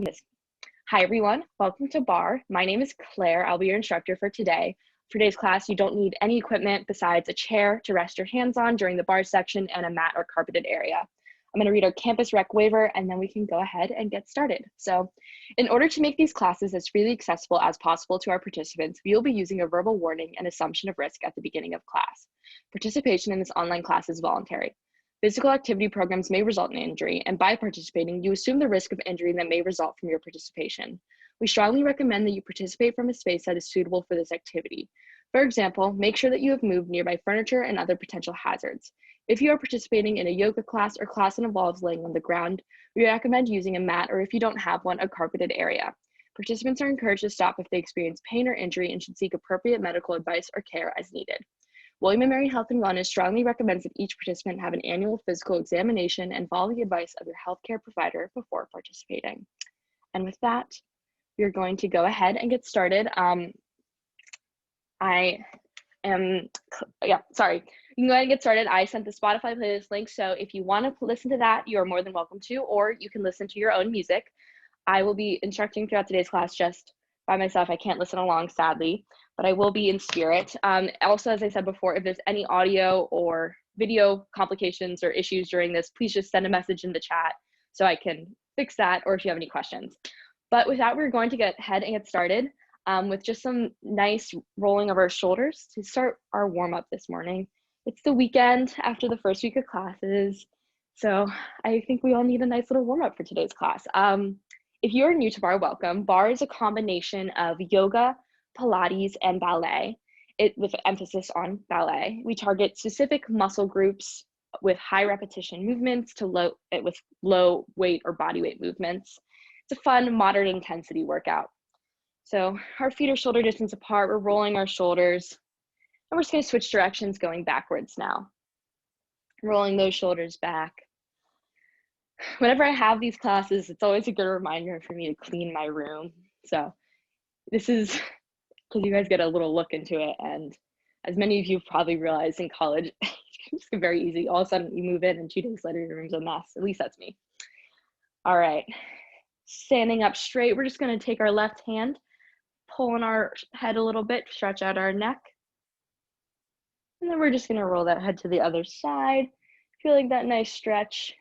this. Hi everyone, welcome to Barre. My name is Claire. I'll be your instructor for today. For today's class, you don't need any equipment besides a chair to rest your hands on during the bar section and a mat or carpeted area. I'm going to read our campus rec waiver and then we can go ahead and get started. So in order to make these classes as freely accessible as possible to our participants, we will be using a verbal warning and assumption of risk at the beginning of class. Participation in this online class is voluntary. Physical activity programs may result in injury, and by participating, you assume the risk of injury that may result from your participation. We strongly recommend that you participate from a space that is suitable for this activity. For example, make sure that you have moved nearby furniture and other potential hazards. If you are participating in a yoga class or class that involves laying on the ground, we recommend using a mat, or if you don't have one, a carpeted area. Participants are encouraged to stop if they experience pain or injury and should seek appropriate medical advice or care as needed. William & Mary Health and Wellness strongly recommends that each participant have an annual physical examination and follow the advice of your healthcare provider before participating. And with that, we're going to go ahead and get started. You can go ahead and get started. I sent the Spotify playlist link, so if you want to listen to that, you are more than welcome to, or you can listen to your own music. I will be instructing throughout today's class just by myself. I can't listen along, sadly, but I will be in spirit. Also, as I said before, if there's any audio or video complications or issues during this, please just send a message in the chat so I can fix that, or if you have any questions. But with that, we're going to get ahead and get started with just some nice rolling of our shoulders to start our warm-up this morning. It's the weekend after the first week of classes, so I think we all need a nice little warm-up for today's class. If you're new to Barre, welcome. Barre is a combination of yoga, Pilates, and ballet, with emphasis on ballet. We target specific muscle groups with high repetition movements with low weight or body weight movements. It's a fun, moderate intensity workout. So our feet are shoulder distance apart. We're rolling our shoulders, and we're just going to switch directions, going backwards now. Rolling those shoulders back. Whenever I have these classes, it's always a good reminder for me to clean my room. So this is because you guys get a little look into it. And as many of you probably realized in college, it's very easy. All of a sudden you move in and 2 days later, your room's a mess. At least that's me. All right, standing up straight. We're just gonna take our left hand, pull in our head a little bit, stretch out our neck. And then we're just gonna roll that head to the other side. Feeling that nice stretch.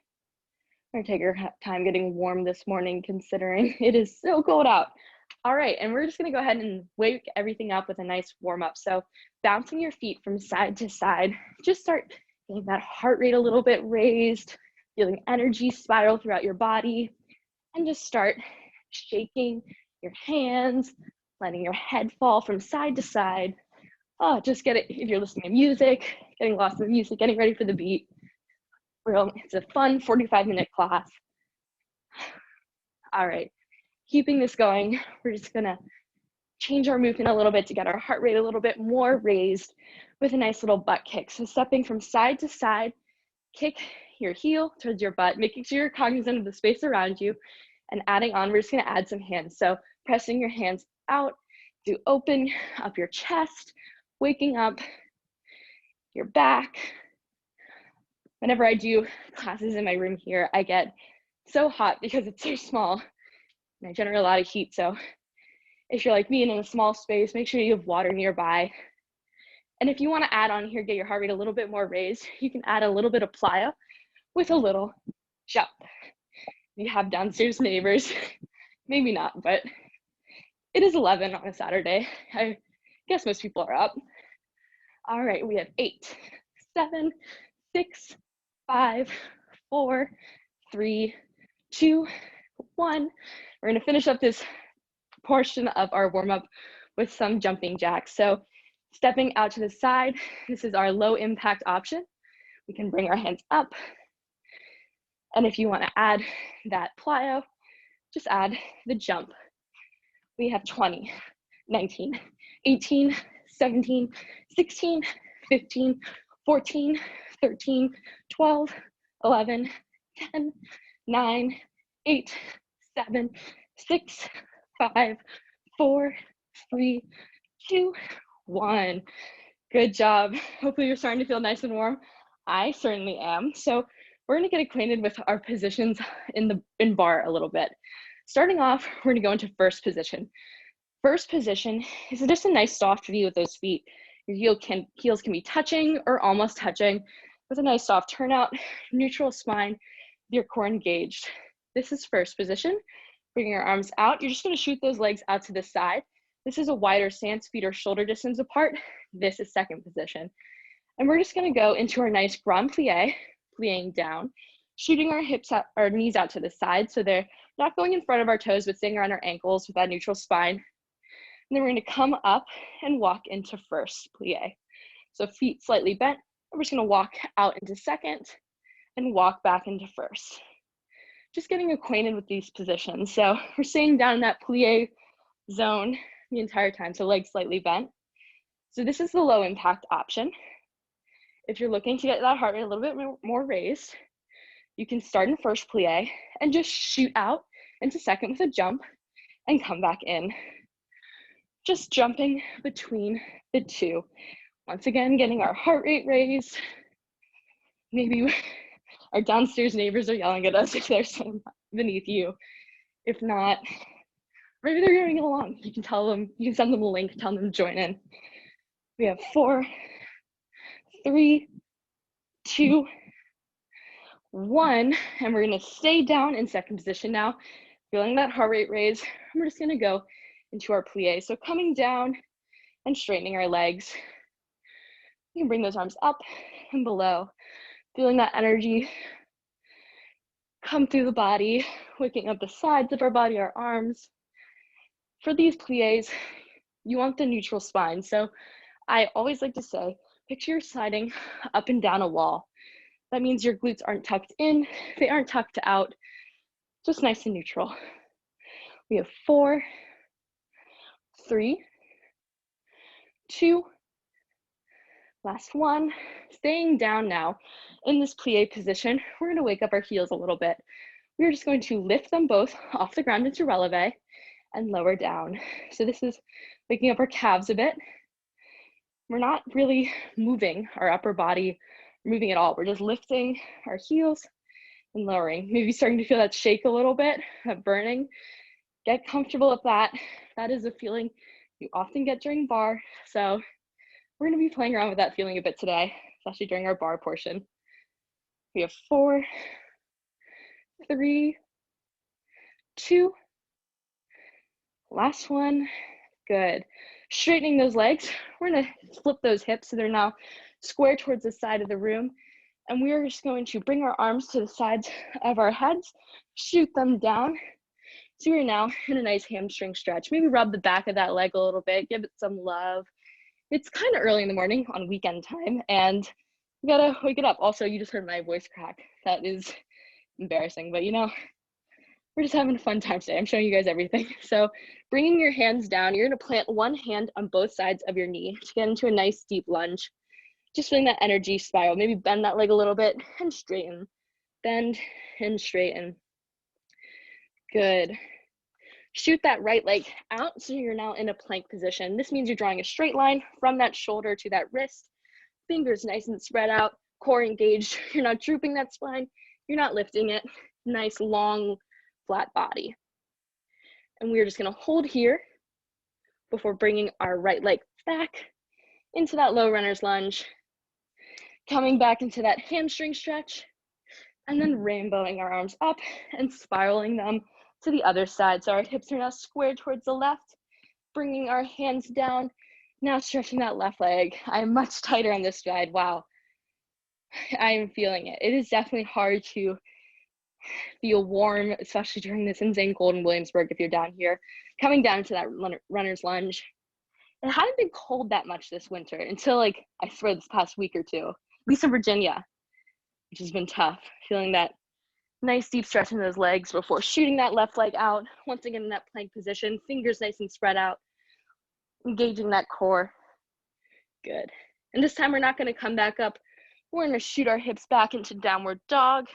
We're gonna take our time getting warm this morning, considering it is so cold out. All right, and we're just gonna go ahead and wake everything up with a nice warm up. So bouncing your feet from side to side, just start getting that heart rate a little bit raised, feeling energy spiral throughout your body, and just start shaking your hands, letting your head fall from side to side. Oh, just get it, if you're listening to music, getting lost in the music, getting ready for the beat. It's a fun 45-minute class. All right, keeping this going, we're just gonna change our movement a little bit to get our heart rate a little bit more raised with a nice little butt kick. So stepping from side to side, kick your heel towards your butt, making sure you're cognizant of the space around you, and adding on, we're just gonna add some hands. So pressing your hands out to open up your chest, waking up your back. Whenever I do classes in my room here, I get so hot because it's so small and I generate a lot of heat. So if you're like me and in a small space, make sure you have water nearby. And if you want to add on here, get your heart rate a little bit more raised, you can add a little bit of plyo with a little jump. You have downstairs neighbors, maybe not, but it is 11 on a Saturday. I guess most people are up. All right, we have 8, 7, 6, 5, 4, 3, 2, 1. We're going to finish up this portion of our warm-up with some jumping jacks. So stepping out to the side, this is our low impact option. We can bring our hands up. And if you want to add that plyo, just add the jump. We have 20, 19, 18, 17, 16, 15, 14, 13, 12, 11, 10, 9, 8, 7, 6, 5, 4, 3, 2, 1. Good job. Hopefully you're starting to feel nice and warm. I certainly am. So we're going to get acquainted with our positions in Barre a little bit. Starting off, we're gonna go into first position. First position is just a nice soft view with those feet. Your heels can be touching or almost touching with a nice soft turnout, neutral spine, your core engaged. This is first position. Bringing your arms out. You're just gonna shoot those legs out to the side. This is a wider stance, feet are shoulder distance apart. This is second position. And we're just gonna go into our nice grand plie, plieing down, shooting our hips out, our knees out to the side so they're not going in front of our toes, but staying around our ankles with that neutral spine. And then we're gonna come up and walk into first plie. So feet slightly bent. We're just gonna walk out into second and walk back into first. Just getting acquainted with these positions. So we're staying down in that plie zone the entire time, so legs slightly bent. So this is the low impact option. If you're looking to get that heart rate a little bit more raised, you can start in first plie and just shoot out into second with a jump and come back in. Just jumping between the two. Once again, getting our heart rate raised. Maybe our downstairs neighbors are yelling at us if they're sitting beneath you. If not, maybe they're going along. You can tell them, you can send them a link, tell them to join in. We have 4, 3, 2, 1, and we're gonna stay down in second position now, feeling that heart rate raise. And we're just gonna go into our plie. So coming down and straightening our legs. You can bring those arms up and below, feeling that energy come through the body, waking up the sides of our body, our arms. For these plies, you want the neutral spine. So I always like to say, picture you're sliding up and down a wall. That means your glutes aren't tucked in, they aren't tucked out, just nice and neutral. We have 4, 3, 2, last one. Staying down now in this plie position, we're gonna wake up our heels a little bit. We're just going to lift them both off the ground into releve and lower down. So this is waking up our calves a bit. We're not really moving our upper body, moving at all. We're just lifting our heels and lowering. Maybe starting to feel that shake a little bit, that burning. Get comfortable with that. That is a feeling you often get during bar. So we're gonna be playing around with that feeling a bit today, especially during our bar portion. We have 4, 3, 2, last one, good. Straightening those legs, we're gonna flip those hips so they're now square towards the side of the room. And we are just going to bring our arms to the sides of our heads, shoot them down. So we're now in a nice hamstring stretch. Maybe rub the back of that leg a little bit, give it some love. It's kind of early in the morning on weekend time and you gotta wake it up. Also, you just heard my voice crack. That is embarrassing, but you know, we're just having a fun time today. I'm showing you guys everything. So bringing your hands down, you're gonna plant one hand on both sides of your knee to get into a nice deep lunge. Just feeling that energy spiral. Maybe bend that leg a little bit and straighten. Bend and straighten. Good. Shoot that right leg out so you're now in a plank position. This means you're drawing a straight line from that shoulder to that wrist. Fingers nice and spread out, core engaged. You're not drooping that spine. You're not lifting it. Nice, long, flat body. And we're just gonna hold here before bringing our right leg back into that low runner's lunge. Coming back into that hamstring stretch, and then rainbowing our arms up and spiraling them to the other side. So our hips are now squared towards the left, bringing our hands down, now stretching that left leg. I'm much tighter on this side. Wow, I am feeling it. It is definitely hard to feel warm, especially during this insane cold in Williamsburg if you're down here. Coming down to that runner's lunge. It hadn't been cold that much this winter until like, I swear this past week or two, at least in Virginia, which has been tough. Feeling that nice deep stretch in those legs before shooting that left leg out. Once again in that plank position, fingers nice and spread out, engaging that core. Good. And this time we're not gonna come back up. We're gonna shoot our hips back into downward dog,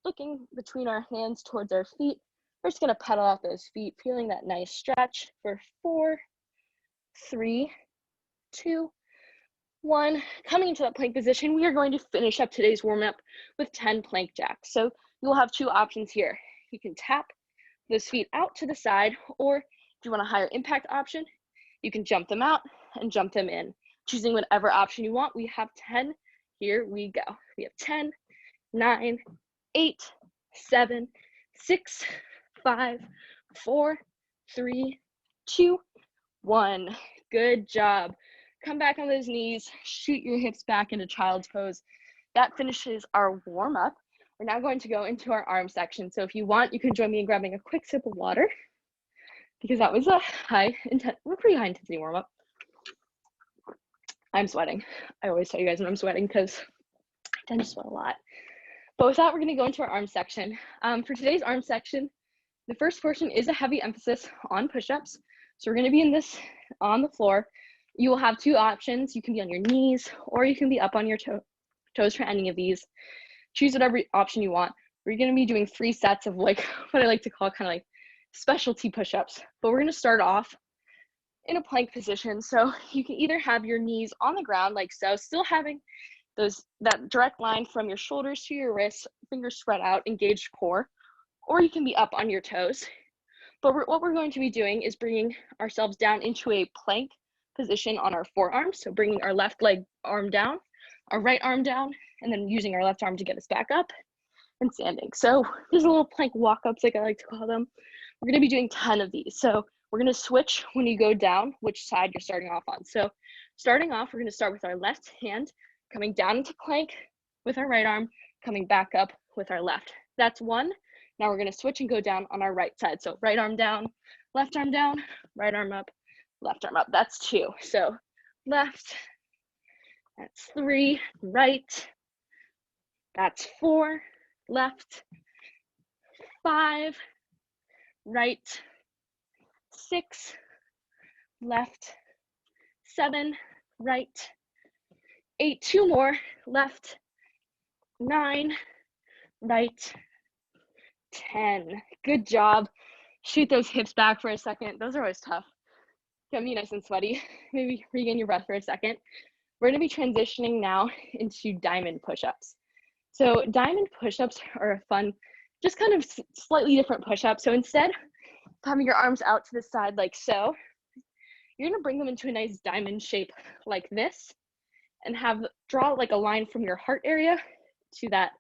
looking between our hands towards our feet. We're just gonna pedal out those feet, feeling that nice stretch for 4, 3, 2, 1. Coming into that plank position, we are going to finish up today's warm-up with 10 plank jacks. So you'll have 2 options here. You can tap those feet out to the side, or if you want a higher impact option, you can jump them out and jump them in, choosing whatever option you want. We have 10. Here we go. We have 10, 9, 8, 7, 6, 5, 4, 3, 2, 1. Good job. Come back on those knees, shoot your hips back into child's pose. That finishes our warm up. We're now going to go into our arm section. So if you want, you can join me in grabbing a quick sip of water, because that was a pretty high intensity warm up. I'm sweating. I always tell you guys when I'm sweating because I tend to sweat a lot. But with that, we're going to go into our arm section. For today's arm section, the first portion is a heavy emphasis on push-ups. So we're going to be in this on the floor. You will have two options. You can be on your knees, or you can be up on your toes for any of these. Choose whatever option you want. We're going to be doing 3 sets of like what I like to call kind of like specialty push-ups. But we're going to start off in a plank position. So you can either have your knees on the ground like so, still having that direct line from your shoulders to your wrists, fingers spread out, engaged core, or you can be up on your toes. But what we're going to be doing is bringing ourselves down into a plank position on our forearms. So bringing our left leg arm down, our right arm down, and then using our left arm to get us back up and standing. So there's a little plank walk-ups, like I like to call them. We're going to be doing 10 of these. So we're going to switch when you go down, which side you're starting off on. So starting off, we're going to start with our left hand, coming down into plank with our right arm, coming back up with our left. That's 1. Now we're going to switch and go down on our right side. So right arm down, right arm up, left arm up. That's 2. So left, that's 3, right, that's 4, left, 5, right, 6, left, 7, right, 8, 2 more, left, 9, right, 10. Good job. Shoot those hips back for a second. Those are always tough. Get me nice and sweaty. Maybe regain your breath for a second. We're going to be transitioning now into diamond push-ups. So diamond push-ups are a fun, just kind of slightly different push-up. So instead of having your arms out to the side like so, you're going to bring them into a nice diamond shape like this, and draw like a line from your heart area to that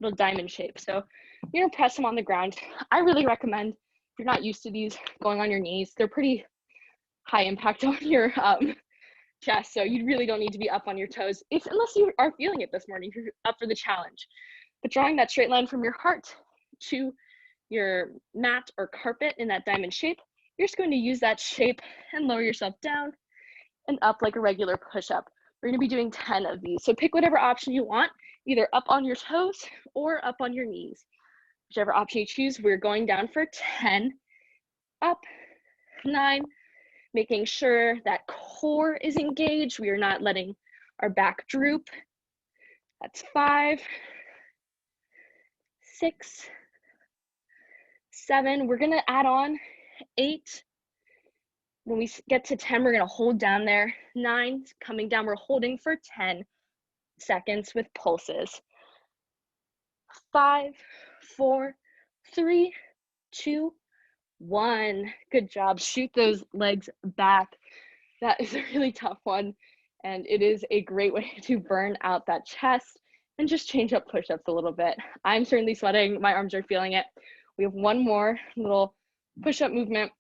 little diamond shape. So you're going to press them on the ground. I really recommend, if you're not used to these, going on your knees. They're pretty high impact on your chest, so you really don't need to be up on your toes unless you are feeling it this morning, if you're up for the challenge. But drawing that straight line from your heart to your mat or carpet in that diamond shape, you're just going to use that shape and lower yourself down and up like a regular push-up. We're going to be doing 10 of these. So pick whatever option you want, either up on your toes or up on your knees. Whichever option you choose, we're going down for 10, up, 9, making sure that core is engaged. We are not letting our back droop. That's 5, 6, 7. We're going to add on 8. When we get to 10, we're going to hold down there. 9, coming down, we're holding for 10 seconds with pulses. 5, 4, 3, 2, 1. Good job. Shoot those legs back. That is a really tough one, and it is a great way to burn out that chest and just change up push-ups a little bit. I'm certainly sweating. My arms are feeling it. We have one more little push-up movement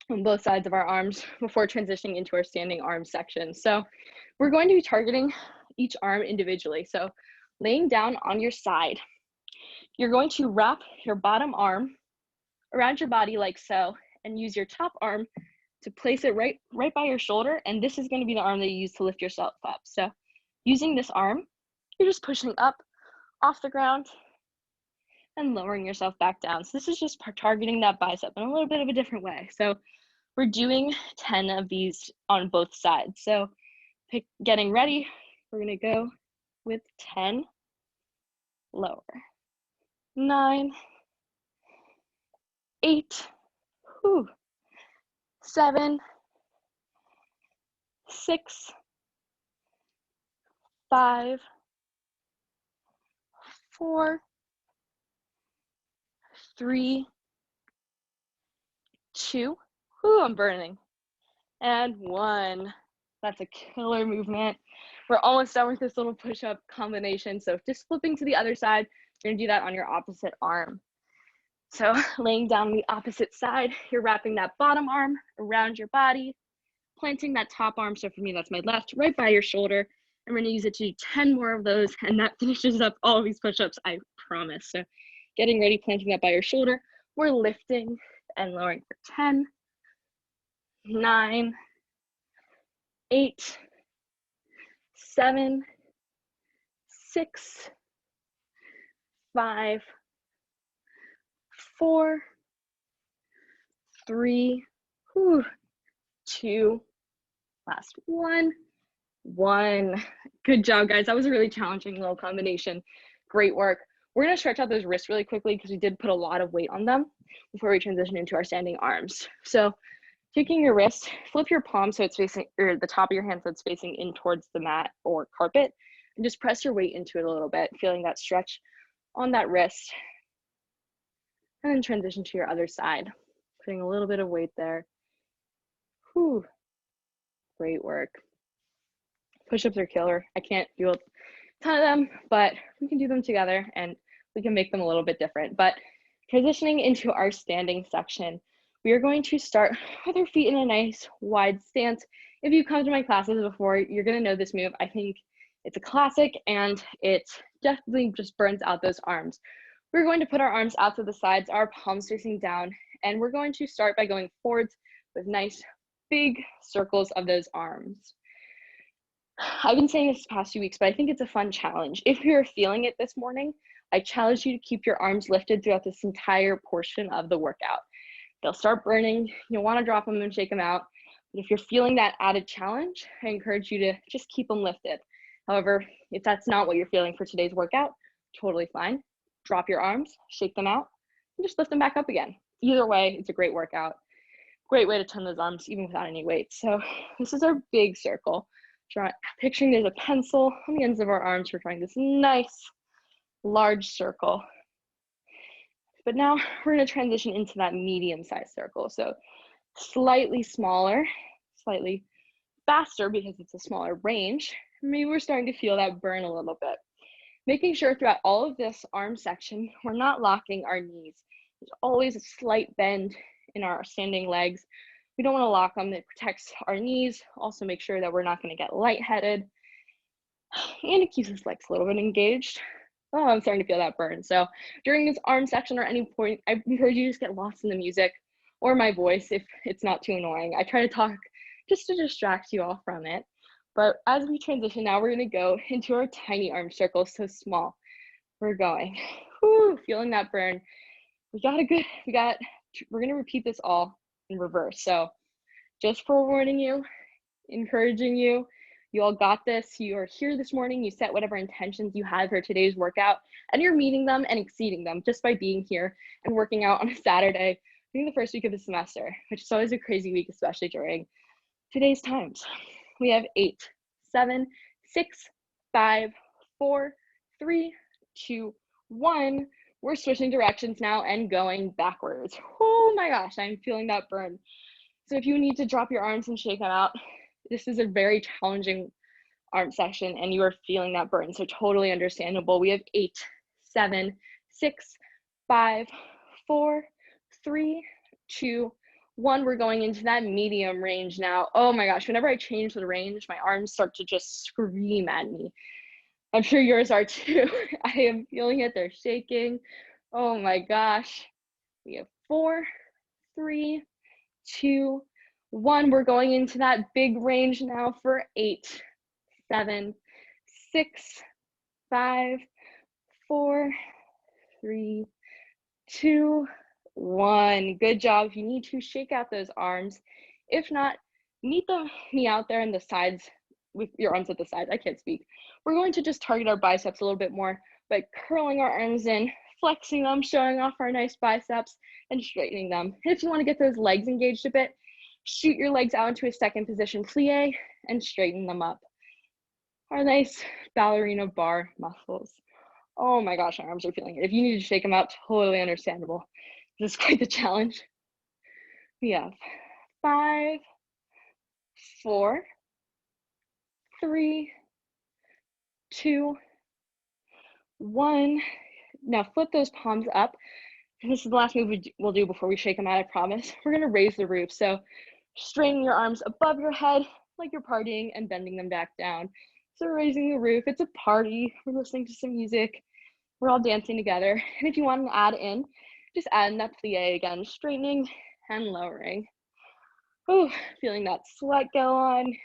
on both sides of our arms before transitioning into our standing arm section. So we're going to be targeting each arm individually. So laying down on your side, you're going to wrap your bottom arm around your body like so, and use your top arm to place it right by your shoulder. And this is going to be the arm that you use to lift yourself up. So using this arm, you're just pushing up off the ground and lowering yourself back down. So this is just targeting that bicep in a little bit of a different way. So we're doing 10 of these on both sides. So getting ready, we're going to go with 10, lower, 9, 8, 7, 6, 5, 4, 3, 2. Whoo, I'm burning. And 1. That's a killer movement. We're almost done with this little push-up combination. So just flipping to the other side, you're gonna do that on your opposite arm. So laying down on the opposite side, you're wrapping that bottom arm around your body, planting that top arm, so for me that's my left, right by your shoulder. And we're gonna use it to do 10 more of those, and that finishes up all of these push-ups, I promise. So getting ready, planting that by your shoulder. We're lifting and lowering for 10, 9, 8, 7, 6, 5, 4, 3, 2, last 1. Good job, guys. That was a really challenging little combination. Great work. We're going to stretch out those wrists really quickly because we did put a lot of weight on them before we transition into our standing arms. So taking your wrist, flip your palm so it's facing, or the top of your hand so it's facing in towards the mat or carpet, and just press your weight into it a little bit, feeling that stretch on that wrist. And then transition to your other side, putting a little bit of weight there. Whew. Great work. Push-ups are killer. I can't do a ton of them, but we can do them together and we can make them a little bit different. But transitioning into our standing section, we are going to start with our feet in a nice wide stance. If you've come to my classes before, you're gonna know this move. I think it's a classic and it definitely just burns out those arms. We're going to put our arms out to the sides, our palms facing down, and we're going to start by going forwards with nice big circles of those arms. I've been saying this the past few weeks, but I think it's a fun challenge. If you're feeling it this morning, I challenge you to keep your arms lifted throughout this entire portion of the workout. They'll start burning. You'll want to drop them and shake them out. But if you're feeling that added challenge, I encourage you to just keep them lifted. However, if that's not what you're feeling for today's workout, totally fine. Drop your arms, shake them out, and just lift them back up again. Either way, it's a great workout. Great way to turn those arms even without any weight. So this is our big circle. Picturing there's a pencil on the ends of our arms. We're drawing this nice large circle. But now we're going to transition into that medium-sized circle. So slightly smaller, slightly faster because it's a smaller range. Maybe we're starting to feel that burn a little bit. Making sure throughout all of this arm section, we're not locking our knees. There's always a slight bend in our standing legs. We don't want to lock them. It protects our knees. Also make sure that we're not going to get lightheaded. And it keeps us legs a little bit engaged. Oh, I'm starting to feel that burn. So during this arm section or any point, I encourage you to just get lost in the music or my voice if it's not too annoying. I try to talk just to distract you all from it. But as we transition now, we're going to go into our tiny arm circles, so small. We're going. Whoo, feeling that burn. We're going to repeat this all in reverse. So just forewarning you, encouraging you, you all got this. You are here this morning. You set whatever intentions you had for today's workout, and you're meeting them and exceeding them just by being here and working out on a Saturday, being the first week of the semester, which is always a crazy week, especially during today's times. We have 8, 7, 6, 5, 4, 3, 2, 1. We're switching directions now and going backwards. Oh my gosh, I'm feeling that burn. So if you need to drop your arms and shake them out, this is a very challenging arm section and you are feeling that burn, so totally understandable. We have 8, 7, 6, 5, 4, 3, 2, 1. We're going into that medium range now. Oh my gosh, whenever I change the range, my arms start to just scream at me. I'm sure yours are too. I am feeling it, they're shaking. Oh my gosh. We have 4, 3, 2, 1. We're going into that big range now for 8, 7, 6, 5, 4, 3, 2, 1. Good job. If you need to, shake out those arms. If not, meet the knee out there in the sides with your arms at the sides. I can't speak. We're going to just target our biceps a little bit more by curling our arms in, flexing them, showing off our nice biceps, and straightening them. If you want to get those legs engaged a bit, shoot your legs out into a second position plie and straighten them up. Our nice ballerina bar muscles. Oh my gosh, our arms are feeling it. If you need to shake them out, totally understandable. This is quite the challenge. We have 5, 4, 3, 2, 1. Now flip those palms up. And this is the last move we'll do before we shake them out, I promise. We're gonna raise the roof. So straightening your arms above your head like you're partying and bending them back down. So raising the roof, it's a party. We're listening to some music. We're all dancing together. And if you want to add in, just add in that plie again, straightening and lowering. Ooh, feeling that sweat go on,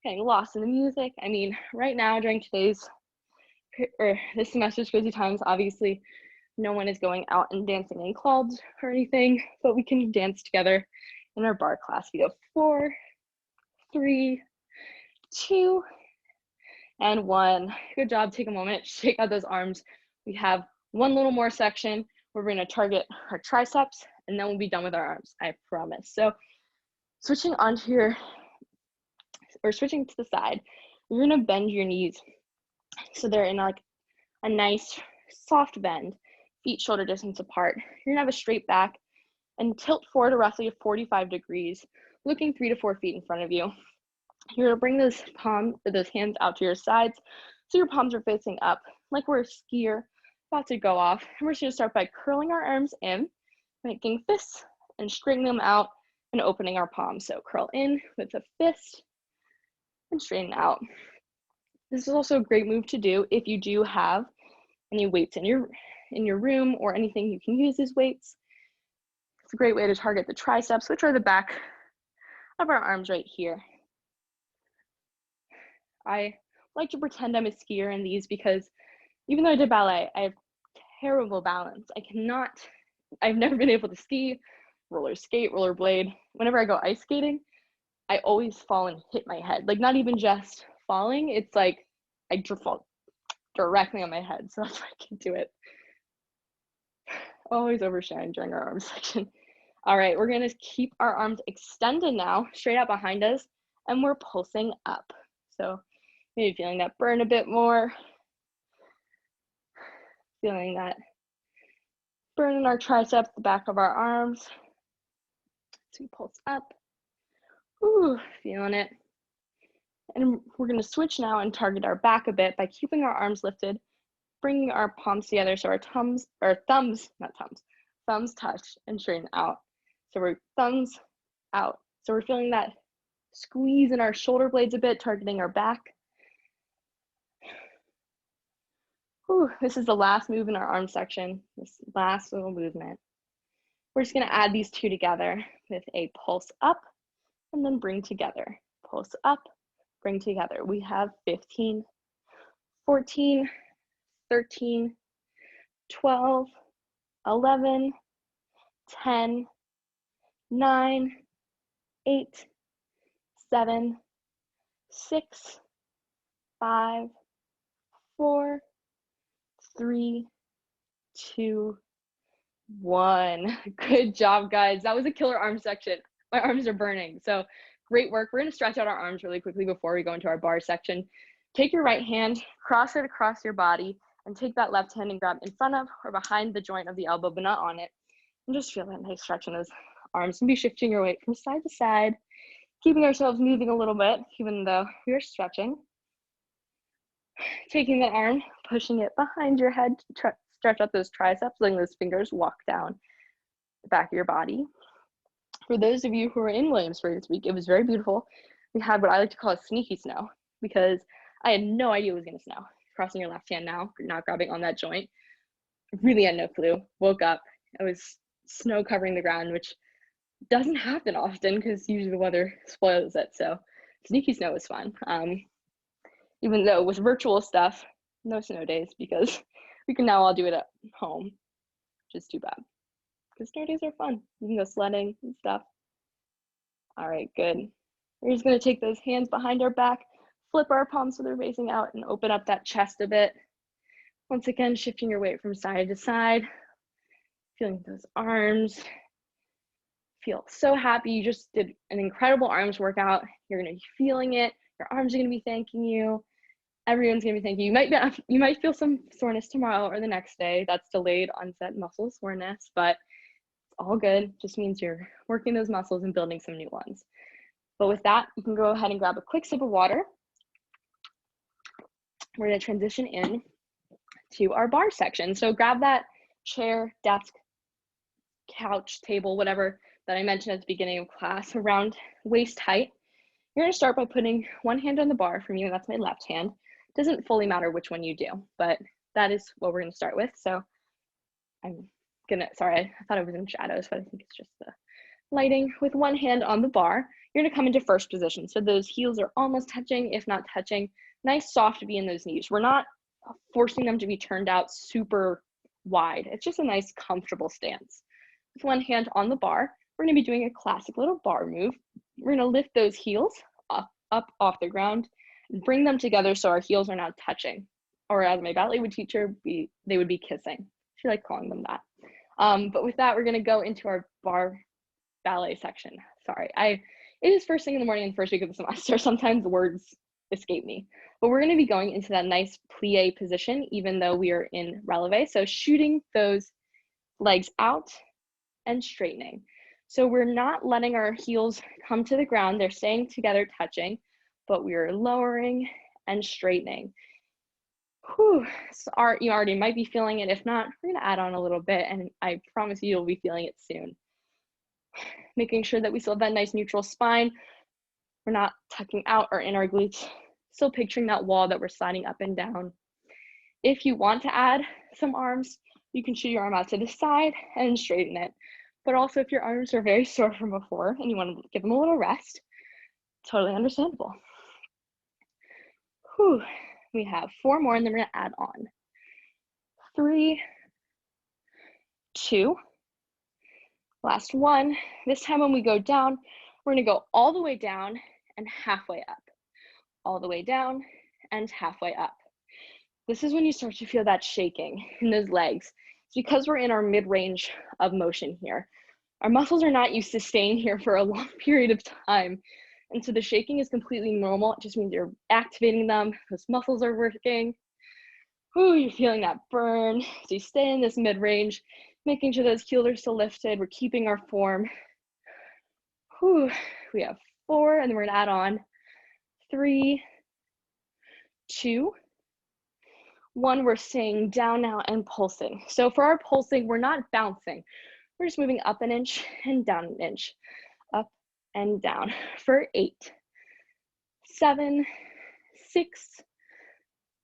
getting lost in the music. I mean, right now during today's, or this semester's crazy times, obviously no one is going out and dancing in clubs or anything, but we can dance together in our bar class. We have 4, 3, 2, and 1. Good job. Take a moment, shake out those arms. We have one little more section where we're going to target our triceps, and then we'll be done with our arms, I promise. So switching to the side, you're going to bend your knees so they're in like a nice soft bend, feet shoulder distance apart. You're going to have a straight back and tilt forward to roughly 45 degrees, looking 3 to 4 feet in front of you. You're gonna bring those hands out to your sides, so your palms are facing up, like we're a skier about to go off. And we're just gonna start by curling our arms in, making fists, and straightening them out and opening our palms. So curl in with a fist and straighten out. This is also a great move to do if you do have any weights in your room or anything you can use as weights. It's a great way to target the triceps, which are the back of our arms right here. I like to pretend I'm a skier in these because even though I did ballet, I have terrible balance. I've never been able to ski, roller skate, rollerblade. Whenever I go ice skating, I always fall and hit my head. Like not even just falling, it's like I fall directly on my head. So that's why I can't do it. Always oversharing during our arm section. All right, we're gonna keep our arms extended now, straight out behind us, and we're pulsing up. So maybe feeling that burn a bit more. Feeling that burn in our triceps, the back of our arms. So we pulse up. Ooh, feeling it. And we're gonna switch now and target our back a bit by keeping our arms lifted, bringing our palms together so our thumbs touch and straighten out. So we're thumbs out. So we're feeling that squeeze in our shoulder blades a bit, targeting our back. Whew, this is the last move in our arm section, this last little movement. We're just gonna add these two together with a pulse up and then bring together. Pulse up, bring together. We have 15, 14, 13, 12, 11, 10, 9, 8, 7, 6, 5, 4, 3, 2, 1. Good job, guys. That was a killer arm section. My arms are burning. So great work. We're going to stretch out our arms really quickly before we go into our bar section. Take your right hand, cross it across your body, and take that left hand and grab in front of or behind the joint of the elbow, but not on it. And just feel that nice stretch in those arms and be shifting your weight from side to side, keeping ourselves moving a little bit, even though we are stretching. Taking the arm, pushing it behind your head to stretch out those triceps, letting those fingers walk down the back of your body. For those of you who are in Williamsburg this week, it was very beautiful. We had what I like to call a sneaky snow because I had no idea it was going to snow. Crossing your left hand now, not grabbing on that joint. Really had no clue. Woke up, it was snow covering the ground, which doesn't happen often because usually the weather spoils it. So sneaky snow was fun. Even though with virtual stuff, no snow days because we can now all do it at home, which is too bad. Because snow days are fun. You can go sledding and stuff. All right, good. We're just gonna take those hands behind our back, flip our palms so they're facing out and open up that chest a bit. Once again, shifting your weight from side to side, feeling those arms. Feel so happy. You just did an incredible arms workout. You're gonna be feeling it. Your arms are gonna be thanking you. Everyone's gonna be thanking you. You might feel some soreness tomorrow or the next day. That's delayed onset muscle soreness, but all good. Just means you're working those muscles and building some new ones. But with that, you can go ahead and grab a quick sip of water. We're going to transition in to our bar section. So grab that chair, desk, couch, table, whatever that I mentioned at the beginning of class around waist height. You're going to start by putting one hand on the bar. For me, that's my left hand. It doesn't fully matter which one you do, but that is what we're going to start with. So I'm gonna, sorry, I thought it was in shadows, but I think it's just the lighting. With one hand on the bar, you're gonna come into first position. So those heels are almost touching, if not touching. Nice soft V in those knees. We're not forcing them to be turned out super wide. It's just a nice comfortable stance. With one hand on the bar, we're gonna be doing a classic little bar move. We're gonna lift those heels up off the ground and bring them together so our heels are now touching. Or as my ballet would teacher, they would be kissing. She liked calling them that. But with that, we're gonna go into our bar ballet section. Sorry, it is first thing in the morning and first week of the semester. Sometimes words escape me. But we're gonna be going into that nice plie position, even though we are in releve. So shooting those legs out and straightening. So we're not letting our heels come to the ground. They're staying together, touching, but we are lowering and straightening. Whew. So you already might be feeling it. If not, we're gonna add on a little bit, and I promise you'll be feeling it soon. Making sure that we still have that nice neutral spine. We're not tucking out or in our glutes. Still picturing that wall that we're sliding up and down. If you want to add some arms, you can shoot your arm out to the side and straighten it. But also if your arms are very sore from before and you want to give them a little rest, totally understandable. Whew. We have 4 more and then we're gonna add on. 3, 2, last one. This time when we go down, we're gonna go all the way down and halfway up. All the way down and halfway up. This is when you start to feel that shaking in those legs. It's because we're in our mid-range of motion here. Our muscles are not used to staying here for a long period of time. And so the shaking is completely normal. It just means you're activating them. Those muscles are working. Ooh, you're feeling that burn. So you stay in this mid-range, making sure those heels are still lifted. We're keeping our form. Whew. We have 4, and then we're gonna add on 3, 2, 1. We're staying down now and pulsing. So for our pulsing, we're not bouncing. We're just moving up an inch and down an inch. Up and down for 8, 7, 6,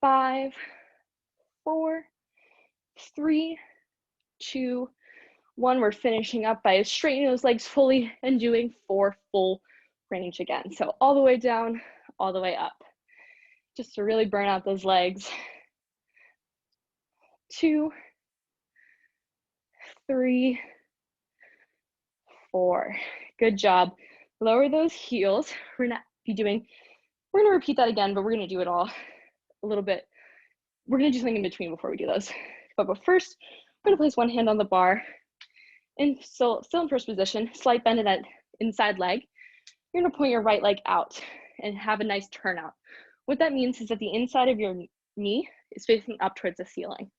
5, 4, 3, 2, 1. We're finishing up by straightening those legs fully and doing 4 full range again. So all the way down, all the way up, just to really burn out those legs. 2, 3, 4. Good job. Lower those heels. We're gonna repeat that again, but we're gonna do it all a little bit. We're gonna do something in between before we do those. But first, we're gonna place one hand on the bar and still in first position, slight bend in that inside leg. You're gonna point your right leg out and have a nice turnout. What that means is that the inside of your knee is facing up towards the ceiling.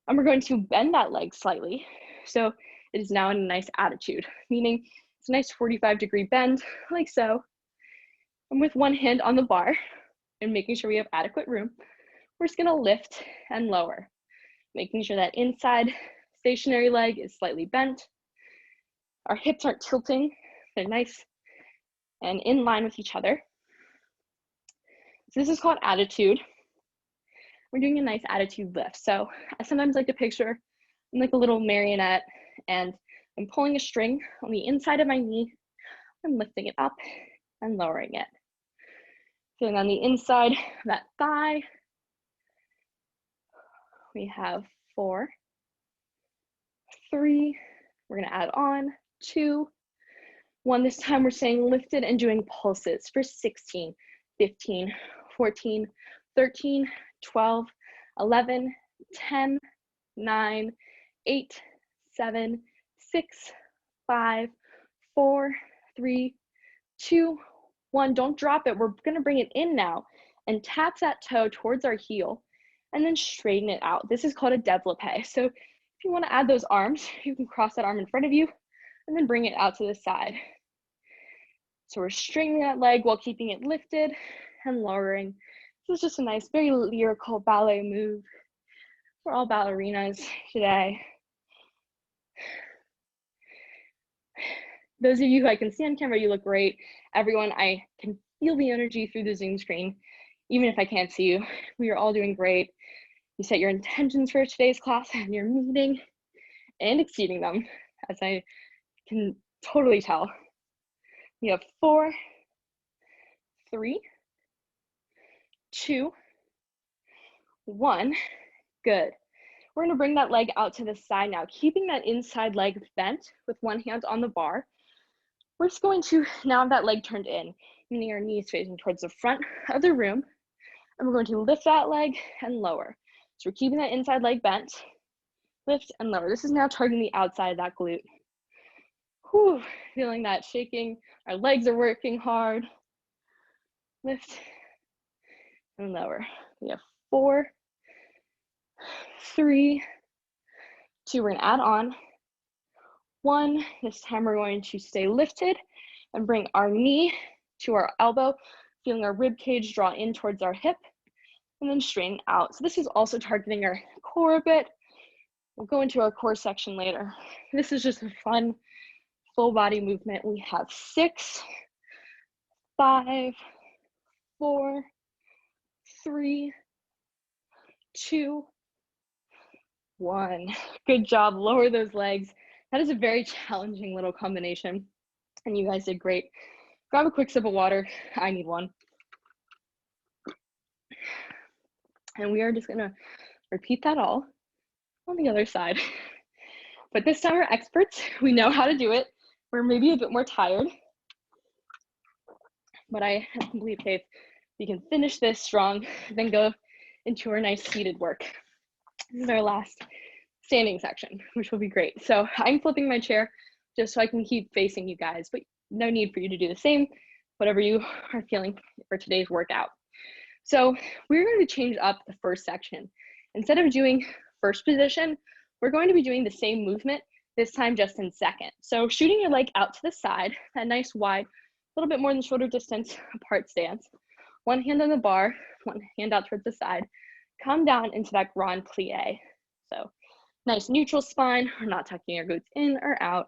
And we're going to bend that leg slightly. So it is now in a nice attitude, meaning it's a nice 45-degree bend, like so. And with one hand on the bar and making sure we have adequate room, we're just gonna lift and lower, making sure that inside stationary leg is slightly bent. Our hips aren't tilting, they're nice and in line with each other. So this is called attitude. We're doing a nice attitude lift. So I sometimes like to picture I'm like a little marionette and I'm pulling a string on the inside of my knee. I'm lifting it up and lowering it. Feeling on the inside of that thigh. We have 4, 3, we're gonna add on 2, 1. This time we're staying lifted and doing pulses for 16, 15, 14, 13, 12, 11, 10, 9, 8, 7, 6, 5, 4, 3, 2, 1. Don't drop it. We're gonna bring it in now and tap that toe towards our heel and then straighten it out. This is called a développé. So If you want to add those arms, you can cross that arm in front of you and then bring it out to the side. So we're straightening that leg while keeping it lifted and lowering. This is just a nice, very lyrical ballet move. We're all ballerinas today. Those of you who I can see on camera, you look great. Everyone, I can feel the energy through the Zoom screen, even if I can't see you. We are all doing great. You set your intentions for today's class and you're meeting and exceeding them, as I can totally tell. We have 4, 3, 2, 1. Good. We're going to bring that leg out to the side now, keeping that inside leg bent with one hand on the bar. We're just going to now have that leg turned in, meaning our knees facing towards the front of the room. And we're going to lift that leg and lower. So we're keeping that inside leg bent, lift and lower. This is now targeting the outside of that glute. Whew, feeling that shaking. Our legs are working hard. Lift and lower. We have 4, 3, 2. We're going to add on 1. This time we're going to stay lifted and bring our knee to our elbow, feeling our rib cage draw in towards our hip, and then straighten out. So this is also targeting our core a bit. We'll go into our core section later. This is just a fun full body movement. We have 6, 5, 4, 3, 2, 1. Good job. Lower those legs. That is a very challenging little combination, and you guys did great. Grab a quick sip of water. I need one. And we are just gonna repeat that all on the other side. But this time we're experts. We know how to do it. We're maybe a bit more tired, but I have complete faith we can finish this strong, then go into our nice seated work. This is our last standing section, which will be great. So I'm flipping my chair just so I can keep facing you guys, but no need for you to do the same, whatever you are feeling for today's workout. So we're going to change up the first section. Instead of doing first position, we're going to be doing the same movement, this time just in second. So shooting your leg out to the side, that nice wide, a little bit more than shoulder distance apart stance. One hand on the bar, one hand out towards the side. Come down into that grand plie. So nice neutral spine. We're not tucking our glutes in or out.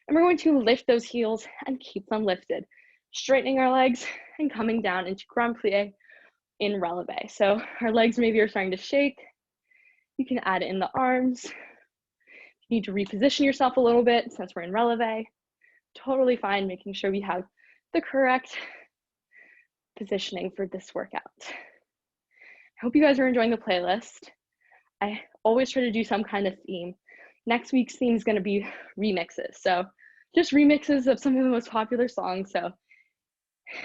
And we're going to lift those heels and keep them lifted. Straightening our legs and coming down into grand plie in releve. So our legs maybe are starting to shake. You can add in the arms. You need to reposition yourself a little bit since we're in releve. Totally fine, making sure we have the correct positioning for this workout. I hope you guys are enjoying the playlist. I always try to do some kind of theme. Next week's theme is going to be remixes. So just remixes of some of the most popular songs. So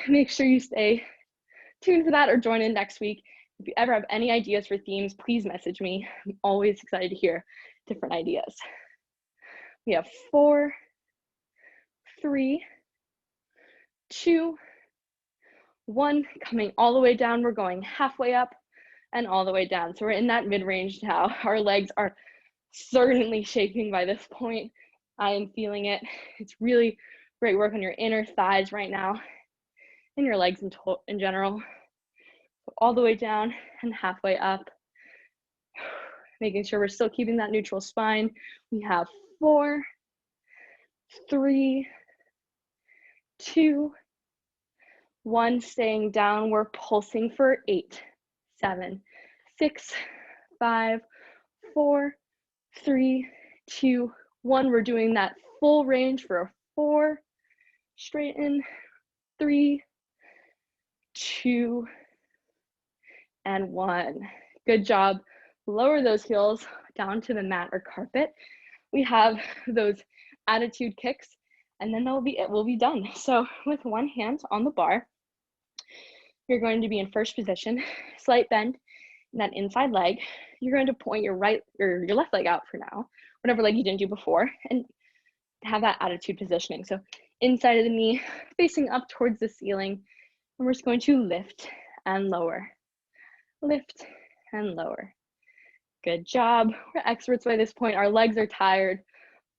make sure you stay tuned for that or join in next week. If you ever have any ideas for themes, please message me. I'm always excited to hear different ideas. We have 4, 3, 2, 1. Coming all the way down. We're going halfway up and all the way down. So we're in that mid-range now. Our legs are certainly shaking by this point. I am feeling it. It's really great work on your inner thighs right now and your legs in general. So all the way down and halfway up. Making sure we're still keeping that neutral spine. We have 4, 3, 2, 1. Staying down. We're pulsing for 8, 7, 6, 5, 4, 3, 2, 1. We're doing that full range for a 4. Straighten. 3, 2, and 1. Good job. Lower those heels down to the mat or carpet. We have those attitude kicks, and then we'll be done. So with one hand on the bar, you're going to be in first position, slight bend in that inside leg. You're going to point your left leg out for now, whatever leg you didn't do before, and have that attitude positioning. So inside of the knee, facing up towards the ceiling, and we're just going to lift and lower. Lift and lower. Good job. We're experts by this point. Our legs are tired,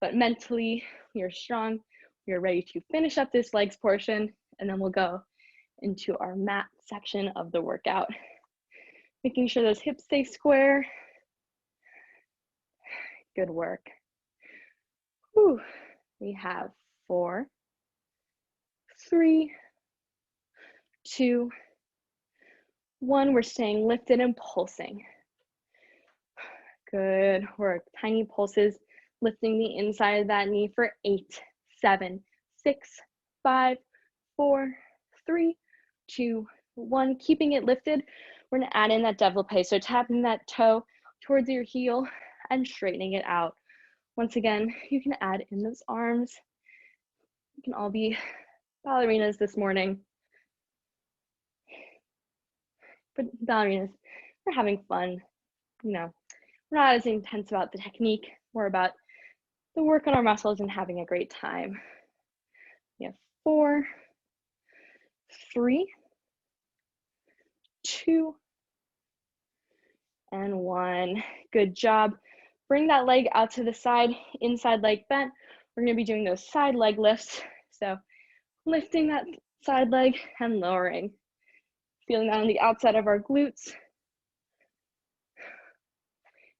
but mentally we are strong. We are ready to finish up this legs portion, and then we'll go into our mat section of the workout. Making sure those hips stay square. Good work. Whew. We have 4, 3, 2, 1. We're staying lifted and pulsing. Good work. Tiny pulses, lifting the inside of that knee for 8, 7, 6, 5, 4, 3, 2, 1. Keeping it lifted, we're gonna add in that développé. So tapping that toe towards your heel and straightening it out. Once again, you can add in those arms. You can all be ballerinas this morning. But ballerinas, we're having fun. You know, we're not as intense about the technique, more about the work on our muscles and having a great time. We have 4, 3, 2, and 1. Good job. Bring that leg out to the side, inside leg bent. We're gonna be doing those side leg lifts. So lifting that side leg and lowering. Feeling that on the outside of our glutes.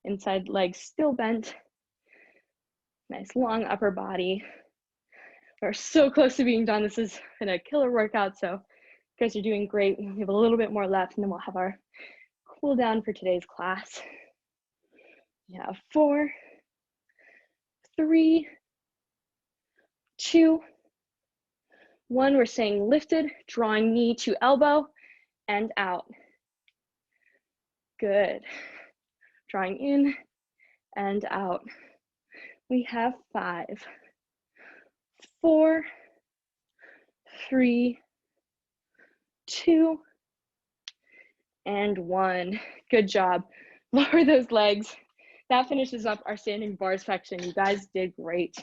Inside leg still bent. Nice long upper body. We're so close to being done. This has been a killer workout, so you guys are doing great. We have a little bit more left, and then we'll have our cool down for today's class. We have 4, 3, 2, 1. We're staying lifted, drawing knee to elbow and out. Good. Drawing in and out. We have 5, 4, 3, 2, and 1. Good job. Lower those legs. That finishes up our standing bar section. You guys did great.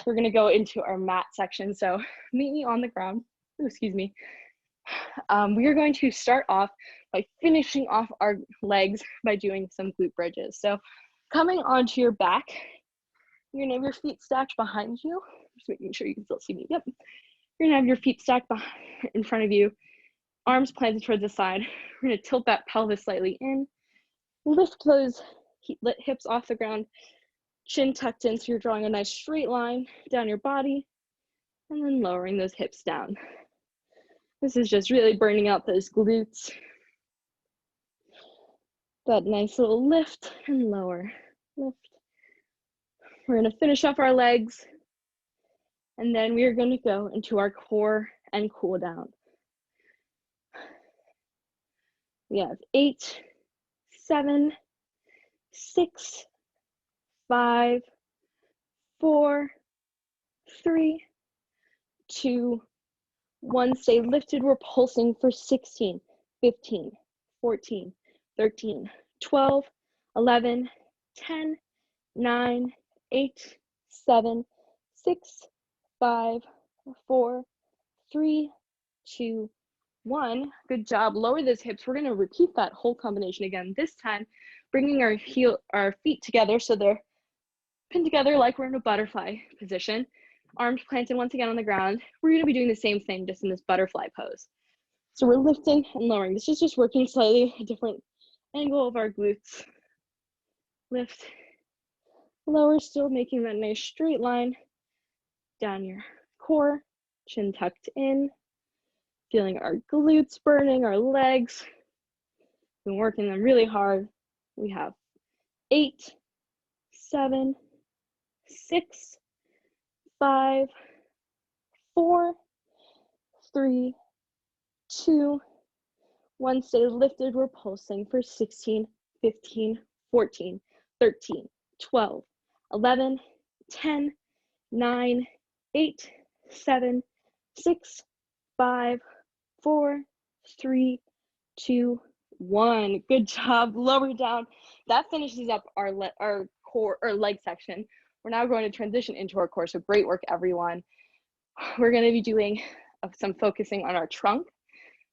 We're gonna go into our mat section. So meet me on the ground. Ooh, excuse me. We are going to start off by finishing off our legs by doing some glute bridges. So coming onto your back, you're gonna have your feet stacked behind you. Just making sure you can still see me. Yep. You're gonna have your feet stacked in front of you, arms planted towards the side. We're gonna tilt that pelvis slightly in, lift those hips off the ground, chin tucked in, so you're drawing a nice straight line down your body, and then lowering those hips down. This is just really burning out those glutes. That nice little lift and lower, lift. We're gonna finish off our legs, and then we are gonna go into our core and cool down. We have 8, 7, 6, 5, 4, 3, 2, 1. Stay lifted. We're pulsing for 16, 15, 14, 13, 12, 11, 10, 9, 8, 7, 6, 5, 4, 3, 2, 1. Good job. Lower those hips. We're going to repeat that whole combination again. This time, bringing our feet together so they're pinned together like we're in a butterfly position. Arms planted once again on the ground. We're going to be doing the same thing just in this butterfly pose. So we're lifting and lowering. This is just working slightly a different angle of our glutes. Lift, lower, still making that nice straight line down your core, chin tucked in, feeling our glutes burning, our legs. Been working them really hard. We have 8, 7, 6, 5, 4, 3, 2, 1. Stay lifted. We're pulsing for 16, 15, 14, 13, 12, 11, 10, 9, 8, 7, 6, 5, 4, 3, 2, 1. Good job. Lower down. That finishes up our core or leg section. We're now going to transition into our core. So great work, everyone. We're going to be doing some focusing on our trunk.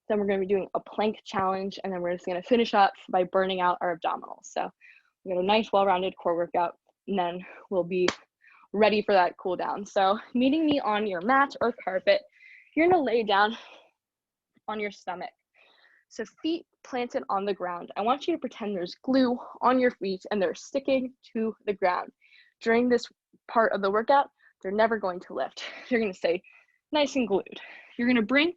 Then we're going to be doing a plank challenge, and then we're just going to finish up by burning out our abdominals. So We got a nice well-rounded core workout, and then we'll be ready for that cool down. So meeting me on your mat or carpet, you're gonna lay down on your stomach. So feet planted on the ground. I want you to pretend there's glue on your feet and they're sticking to the ground. During this part of the workout, they're never going to lift. You're gonna stay nice and glued. You're gonna bring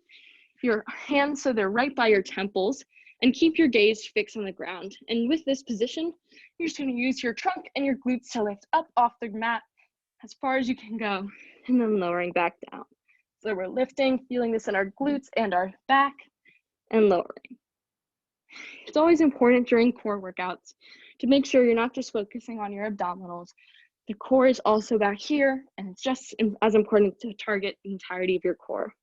your hands so they're right by your temples and keep your gaze fixed on the ground. And with this position, you're just gonna use your trunk and your glutes to lift up off the mat as far as you can go, and then lowering back down. So we're lifting, feeling this in our glutes and our back, and lowering. It's always important during core workouts to make sure you're not just focusing on your abdominals. The core is also back here, and it's just as important to target the entirety of your core.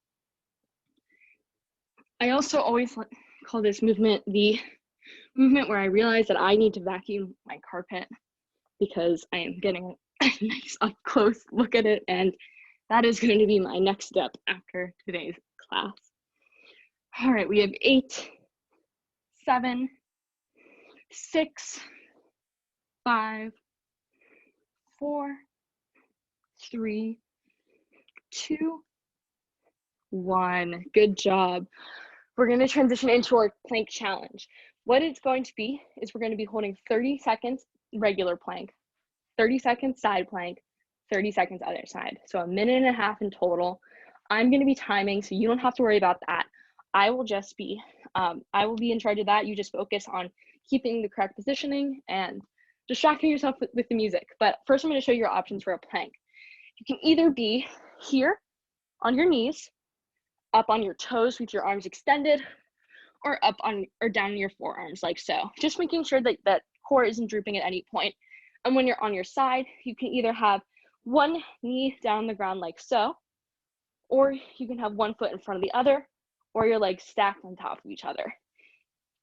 I also always call this movement the movement where I realize that I need to vacuum my carpet because I am getting a nice up close look at it, and that is going to be my next step after today's class. All right, we have 8, 7, 6, 5, 4, 3, 2, 1. Good job. We're going to transition into our plank challenge. What it's going to be is we're going to be holding 30 seconds regular plank, 30 seconds side plank, 30 seconds other side. So a minute and a half in total. I'm going to be timing, so you don't have to worry about that. I will be in charge of that. You just focus on keeping the correct positioning and distracting yourself with the music. But first I'm going to show you your options for a plank. You can either be here on your knees, up on your toes with your arms extended, or up on or down your forearms like so. Just making sure that that core isn't drooping at any point. And when you're on your side, you can either have one knee down on the ground like so, or you can have one foot in front of the other, or your legs stacked on top of each other.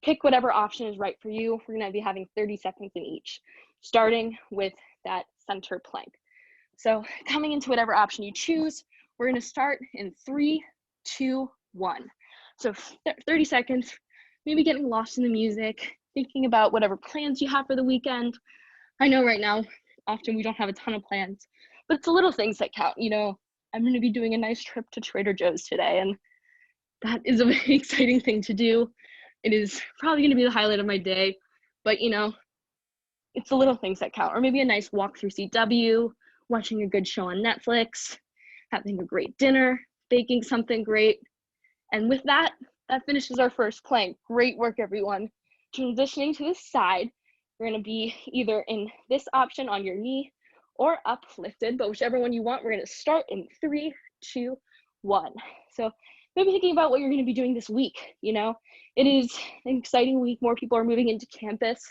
Pick whatever option is right for you. We're gonna be having 30 seconds in each, starting with that center plank. So coming into whatever option you choose, we're gonna start in 3, 2, 1. So 30 seconds, maybe getting lost in the music, thinking about whatever plans you have for the weekend. I know right now, often we don't have a ton of plans, but it's the little things that count. You know, I'm gonna be doing a nice trip to Trader Joe's today, and that is a very exciting thing to do. It is probably gonna be the highlight of my day, but you know, it's the little things that count. Or maybe a nice walk through CW, watching a good show on Netflix, having a great dinner, baking something great. And with that, that finishes our first plank. Great work, everyone. Transitioning to the side, we're gonna be either in this option on your knee or uplifted, but whichever one you want, we're gonna start in 3, 2, 1. So maybe thinking about what you're gonna be doing this week. You know, it is an exciting week. More people are moving into campus,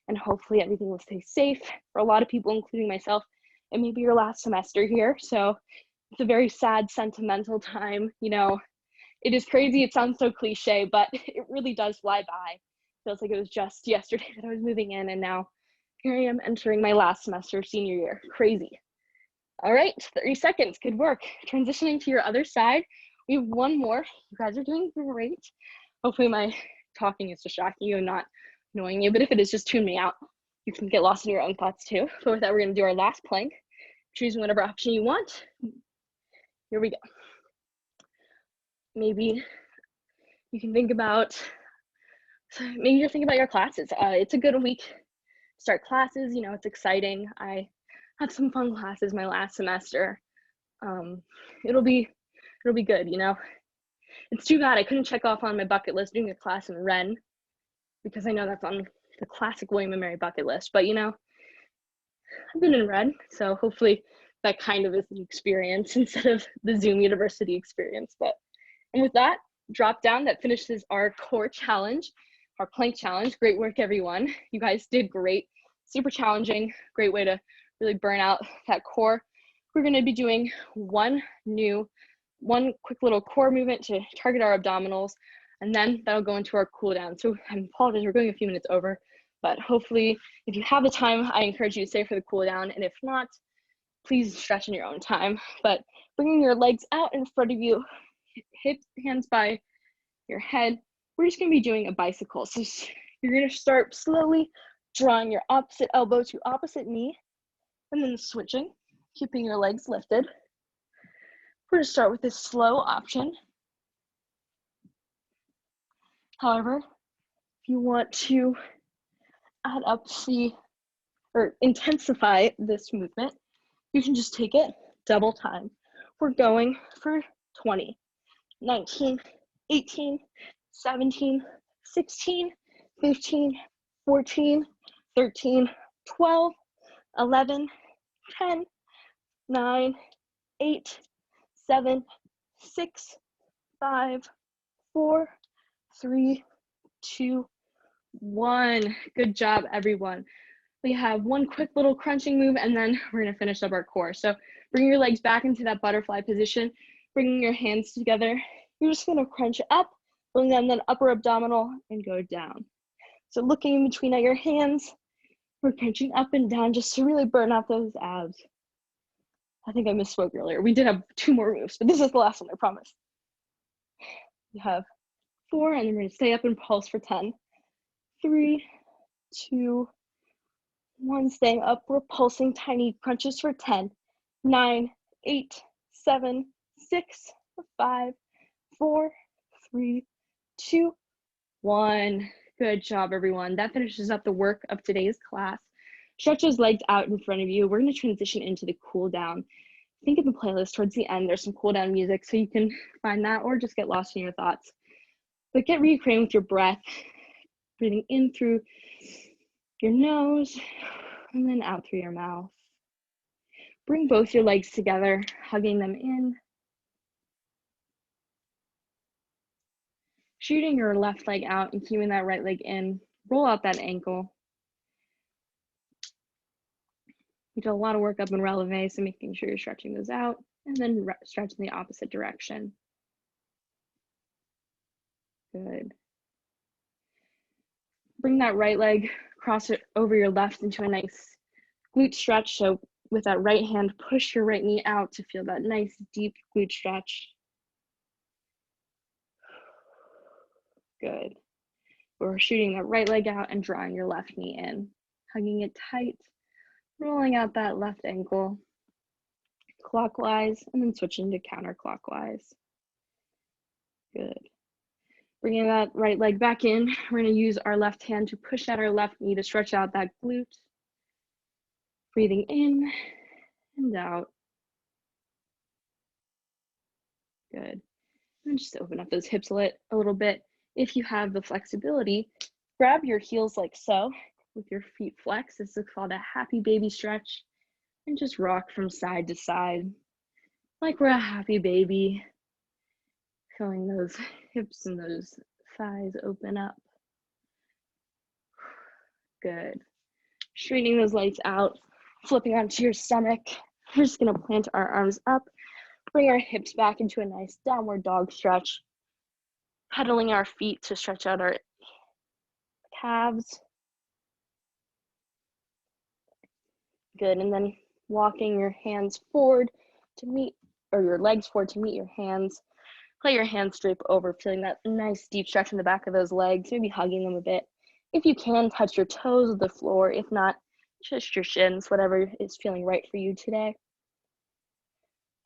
and hopefully everything will stay safe for a lot of people, including myself. It may be your last semester here, so it's a very sad, sentimental time. You know, it is crazy. It sounds so cliche, but it really does fly by. Feels like it was just yesterday that I was moving in, and now here I am entering my last semester, senior year. Crazy. All right, 30 seconds, good work. Transitioning to your other side, we have one more. You guys are doing great. Hopefully my talking is distracting you and not annoying you, but if it is, just tune me out. You can get lost in your own thoughts too. But with that, we're gonna do our last plank, choosing whatever option you want. Here we go. Maybe you can think about, maybe you're thinking about your classes. It's a good week to start classes. You know, it's exciting. I had some fun classes my last semester. It'll be good, you know. It's too bad I couldn't check off on my bucket list doing a class in Ren, because I know that's on the classic William & Mary bucket list, but you know, I've been in Ren, so hopefully that kind of is the experience instead of the Zoom University experience. And with that, drop down, that finishes our core challenge, our plank challenge. Great work, everyone. You guys did great, super challenging, great way to really burn out that core. We're gonna be doing one quick little core movement to target our abdominals, and then that'll go into our cool down. So I apologize, we're going a few minutes over, but hopefully if you have the time, I encourage you to stay for the cool down, and if not, please stretch in your own time. But bringing your legs out in front of you, hips, hands by your head, we're just gonna be doing a bicycle. So you're gonna start slowly drawing your opposite elbow to opposite knee, and then switching, keeping your legs lifted. We're gonna start with this slow option. However, if you want to add up or intensify this movement, you can just take it double time. We're going for 20, 19, 18, 17, 16, 15, 14, 13, 12, 11, 10, 9, 8, 7, 6, 5, 4, 3, 2, 1. Good job, everyone. We have one quick little crunching move, and then we're gonna finish up our core. So bring your legs back into that butterfly position, bringing your hands together. You're just gonna crunch up, bring them then upper abdominal and go down. So looking in between at your hands, we're crunching up and down just to really burn out those abs. I think I misspoke earlier. We did have 2 more moves, but this is the last one, I promise. You have 4, and then we're gonna stay up and pulse for 10. 3, 2, 1, staying up. We're pulsing tiny crunches for 10, 9, 8, 7, 6, 5, 4, 3, 2, 1. Good job, everyone. That finishes up the work of today's class. Stretch those legs out in front of you. We're going to transition into the cool down. Think of the playlist towards the end. There's some cool down music, so you can find that or just get lost in your thoughts. But get reacquainted with your breath, breathing in through your nose and then out through your mouth. Bring both your legs together, hugging them in. Shooting your left leg out and keeping that right leg in. Roll out that ankle. You do a lot of work up in releve, so making sure you're stretching those out, and then stretch in the opposite direction. Good. Bring that right leg, cross it over your left into a nice glute stretch. So with that right hand, push your right knee out to feel that nice deep glute stretch. Good. We're shooting that right leg out and drawing your left knee in, hugging it tight, rolling out that left ankle clockwise, and then switching to counterclockwise. Good. Bringing that right leg back in, we're going to use our left hand to push out our left knee to stretch out that glute. Breathing in and out. Good. And just open up those hips a little bit. If you have the flexibility, grab your heels like so with your feet flexed. This is called a happy baby stretch. And just rock from side to side like we're a happy baby. Feeling those hips and those thighs open up. Good. Straightening those legs out, flipping onto your stomach. We're just gonna plant our arms up, bring our hips back into a nice downward dog stretch, pedaling our feet to stretch out our calves. Good, and then walking your hands forward to meet, or your legs forward to meet your hands. Let your hands drape over, feeling that nice deep stretch in the back of those legs, maybe hugging them a bit. If you can, touch your toes with the floor. If not, just your shins, whatever is feeling right for you today.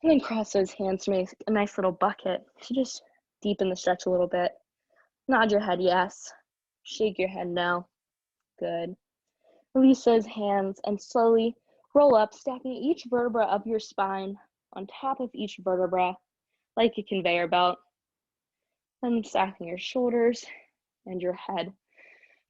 And then cross those hands to make a nice little bucket. So just deepen the stretch a little bit. Nod your head yes. Shake your head no. Good. Release those hands and slowly roll up, stacking each vertebra of your spine on top of each vertebra like a conveyor belt. Then stacking your shoulders and your head.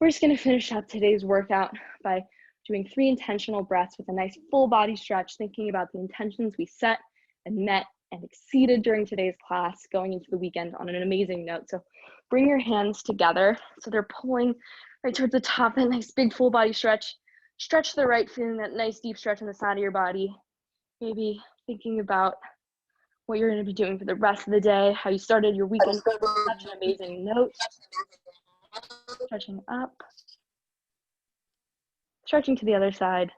We're just going to finish up today's workout by doing 3 intentional breaths with a nice full body stretch, thinking about the intentions we set and met and exceeded during today's class, going into the weekend on an amazing note. So bring your hands together so they're pulling right towards the top, that nice big full body stretch. Stretch to the right, feeling that nice deep stretch on the side of your body. Maybe thinking about what you're going to be doing for the rest of the day, how you started your weekend on such an amazing note. Stretching up. Stretching to the other side.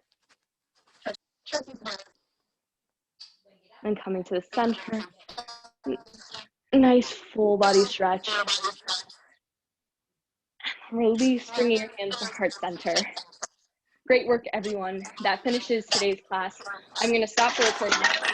And coming to the center. Nice full body stretch. Release, bringing your hands to heart center. Great work, everyone. That finishes today's class. I'm going to stop the recording.